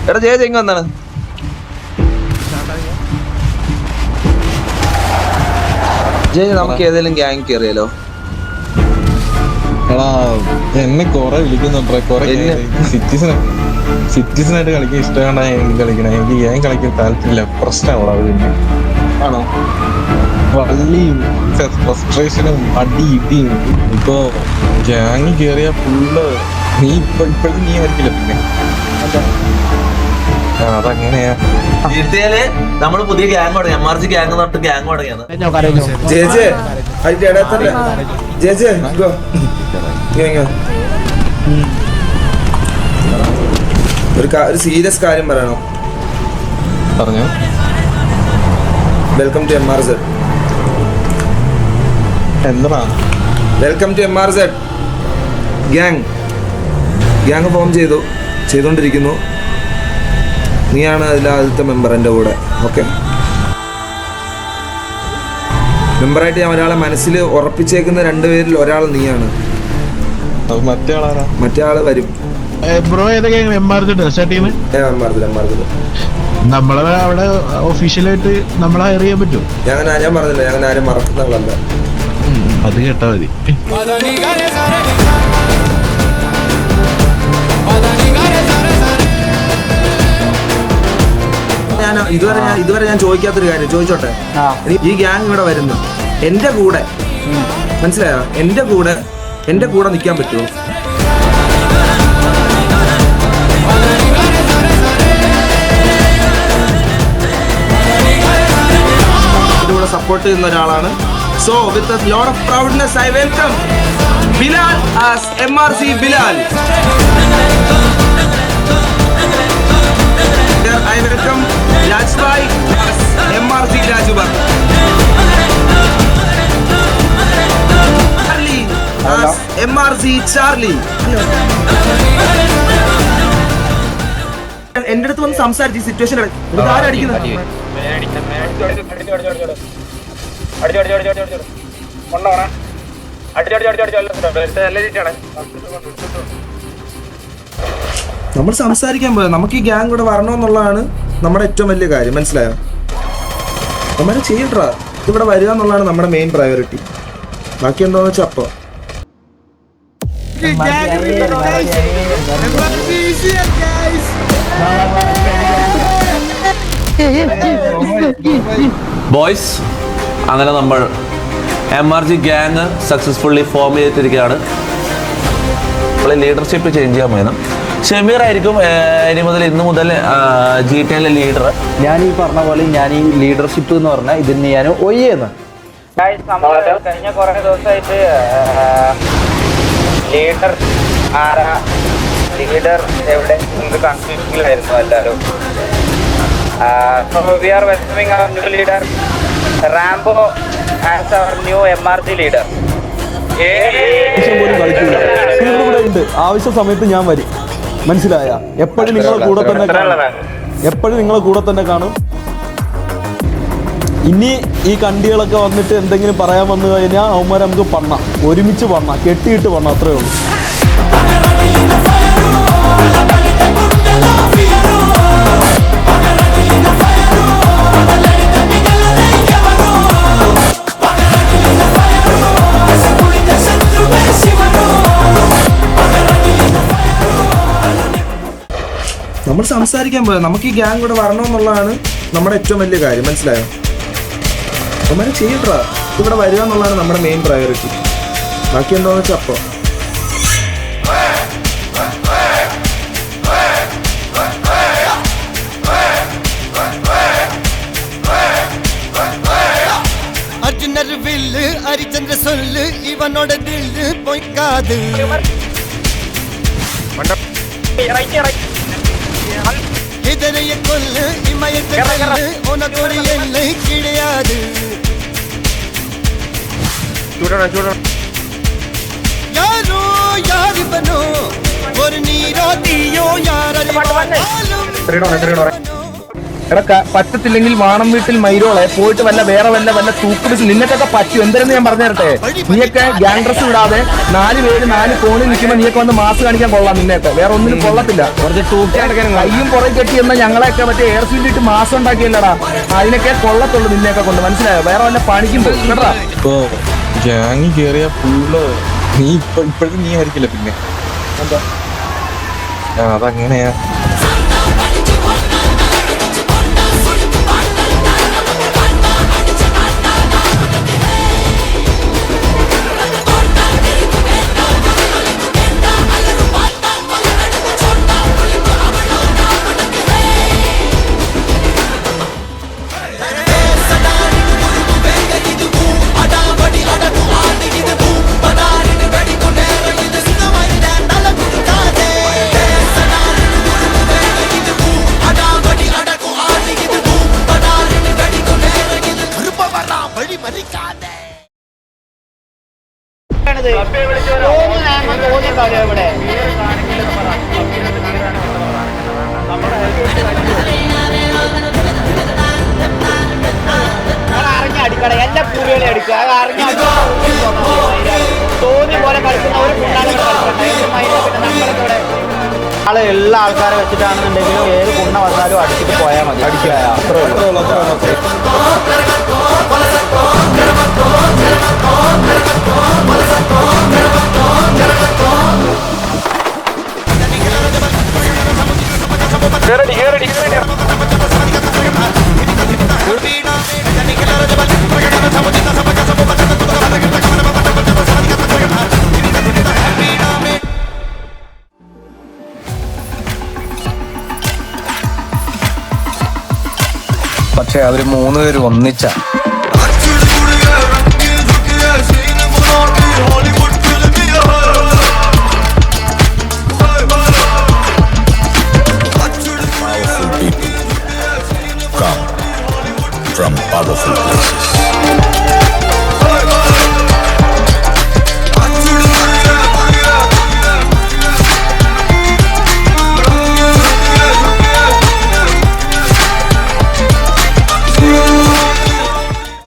എടാ ജയ ചെങ്ങ എന്താണ് ജയ നമുക്ക് ഏതെങ്കിലും ഗ്യാങ് കയറിയാലോ? എടാ എന്നെ കൊറേ വിളിക്കുന്നുണ്ടോ, കൊറേ സിറ്റിസനായിട്ട് കളിക്കാൻ ഇഷ്ടമാണ് എനിക്ക് കളിക്കണം. എനിക്ക് ഗ്യാങ് കളിക്കാൻ താല്പര്യമില്ല, പ്രശ്നമാണ് അത്. പിന്നെ ആണോ? വള്ളിയും ഫ്രസ്ട്രേഷനും അടി ഇടിയും. ഇപ്പൊ ഗ്യാങ് കേറിയ ഫുള്ള് നീ ഇപ്പോഴും നീ ആയിരിക്കില്ല. പിന്നെ അതങ്ങനെയാ. തീർച്ചയായും നമ്മള് പുതിയ ഗ്യാങ് തുടങ്ങി, MRG ഗ്യാങ് തൊട്ട് ഗ്യാങ് തുടങ്ങിയാണ്. ഒരു സീരിയസ് കാര്യം പറയണോ? പറഞ്ഞോ. Welcome to MRZ. എന്താ welcome to MRZ. Gang form ചെയ്തുകൊണ്ടിരിക്കുന്നു. നീയാണ് അതിലെ ആദ്യത്തെ മെമ്പർ എൻ്റെ കൂടെ. ഓക്കെ, മെമ്പറായിട്ട് ഞാൻ ഒരാളെ മനസ്സിൽ ഉറപ്പിച്ചേക്കുന്ന 2 പേരിൽ ഒരാൾ നീയാണ്. മറ്റേ ആള് വരും. ബ്രോ ഏതൊക്കെയാണ് MRZ നമ്മളെ അവിടെ ഒഫീഷ്യലായിട്ട് നമ്മളെ ഹയർ ചെയ്യാൻ പറ്റുമോ? ഞാൻ പറഞ്ഞില്ല, ഞാൻ ആരും മറക്കുന്നവളല്ല. അത് കേട്ടാ മതി. ഇതുവരെ ഞാൻ ചോദിക്കാത്തൊരു കാര്യം ചോദിച്ചോട്ടെ. ഈ ഗ്യാങ് ഇവിടെ വരുന്നു എന്റെ കൂടെ, മനസ്സിലായോ? എന്റെ കൂടെ നിൽക്കാൻ പറ്റുമോ? ഇതിലൂടെ സപ്പോർട്ട് ചെയ്യുന്ന ഒരാളാണ്. So with a lot of proudness I welcome Bilal as MRC Bilal. I welcome Rajbhai as MRC Rajbhai. Charlie as MRC Charlie. എന്റെ അടുത്ത് വന്ന് സംസാരിച്ചു സിറ്റുവേഷൻ. നമ്മൾ സംസാരിക്കാൻ പോയത് നമുക്ക് ഈ ഗ്യാങ് കൂടെ വരണമെന്നുള്ളതാണ് നമ്മുടെ ഏറ്റവും വലിയ കാര്യം, മനസ്സിലായോ? നമ്മൾ ചെയ്യട്ടാ, ഇവിടെ വരിക എന്നുള്ളതാണ് നമ്മുടെ മെയിൻ പ്രയോറിറ്റി. ബാക്കി എന്താന്ന് വെച്ചാൽ അപ്പൊ ബോയ്സ്, അങ്ങനെ നമ്മൾ MRG ഗ്യാങ് സക്സസ്ഫുള്ളി ഫോം ചെയ്തിരിക്കുകയാണ്. നമ്മൾ ലീഡർഷിപ്പ് ചേഞ്ച് ചെയ്യാൻ വേണം. ഷമീർ ആയിരിക്കും ഇന്നു മുതൽ GTA ലീഡർ. ഞാൻ ഈ പറഞ്ഞ പോലെ ഞാൻ ഈ ലീഡർഷിപ്പ് എന്ന് പറഞ്ഞാൽ ഇതിന് ഞാൻ ഒയ്യെന്ന് കഴിഞ്ഞ കുറെ ദിവസമായിട്ട് ലീഡർ എവിടെ കൺഫ്യൂഷനിലായിരുന്നു എല്ലാവരും. We are welcoming our new leader Rambo as our new MRG leader. ആവശ്യ സമയത്ത് ഞാൻ വരും, മനസ്സിലായ? എപ്പോഴും നിങ്ങളെ കൂടെ തന്നെ കാണും. ഇനി ഈ കണ്ടികളൊക്കെ വന്നിട്ട് എന്തെങ്കിലും പറയാൻ വന്നു കഴിഞ്ഞാൽ അവന്മാരെ നമുക്ക് ഒരുമിച്ച് കെട്ടിയിട്ട് അത്രേ ഉള്ളൂ. നമ്മൾ സംസാരിക്കാൻ പോയത് നമുക്ക് ഈ ഗ്യാങ് കൂടെ വരണമെന്നുള്ളതാണ് നമ്മുടെ ഏറ്റവും വലിയ കാര്യം, മനസ്സിലായോ? നമ്മൾ ചെയ്യട്ടാ, ഇവിടെ വരിക എന്നുള്ളതാണ് നമ്മുടെ മെയിൻ പ്രയോറിറ്റി. ബാക്കി എന്താന്ന് വെച്ചാൽ അപ്പൊ ഇവനോട് പൊയ്ക്കാത് இதனைய கொல்லு இமயத்தை கொல்லு உனக்கு ஒரு எல்லை கிடையாது. யாரோ யார் இவனோ ஒரு நீரோ தீயோ யாரும் എടാ പറ്റത്തില്ലെങ്കിൽ വാണം വീട്ടിൽ മൈരോളെ പോയിട്ട് വല്ല തൂക്കുപിടിച്ച് നിന്നൊക്കെ പറ്റും. എന്തെന്ന് ഞാൻ പറഞ്ഞു തരട്ടെ, നീയൊക്കെ ഗ്യാങ് ഡ്രസ് ഇടാതെ 4 പേര് 4 കോണിൽ നിൽക്കുമ്പോൾ നീയൊക്കെ വന്ന് മാസ് കാണിക്കാൻ കൊള്ളാം. നിന്നെയൊക്കെ വേറെ ഒന്നിനും കൊള്ളത്തില്ല. കയ്യും പുറകെ കെട്ടി എന്ന ഞങ്ങളെയൊക്കെ മറ്റേ എയർ ഫീൽഡ് ഇട്ട് മാസം ഉണ്ടാക്കിയല്ലടാ, അതിനൊക്കെ കൊള്ളത്തുള്ളൂ നിന്നെയൊക്കെ കൊണ്ട്. മനസ്സിലായോ? വേറെ വല്ല പണിക്കും പോയി കേട്ടാ. ഇപ്പൊ ഗ്യാങ് കേറിയ ഫുള്ള് നീ ഇപ്പോഴും നീ ആയിരിക്കില്ല പിന്നെ. അതങ്ങനെയാ. അറിഞ്ഞടിക്കട എല്ലാ പൂരികളെ അടിക്കുക. തോന്നി പോലെ കളിക്കുന്ന ഒരു ആള് എല്ലാ ആൾക്കാരെ വെച്ചിട്ടാണെന്നുണ്ടെങ്കിലും ഏത് കുണ്ണ വന്നാലും അടിച്ചിട്ട് പോയാൽ മതി. അടിക്കുക അത്രേ ഉള്ളൂ. പക്ഷെ അവര് 3 പേര് ഒന്നിച്ച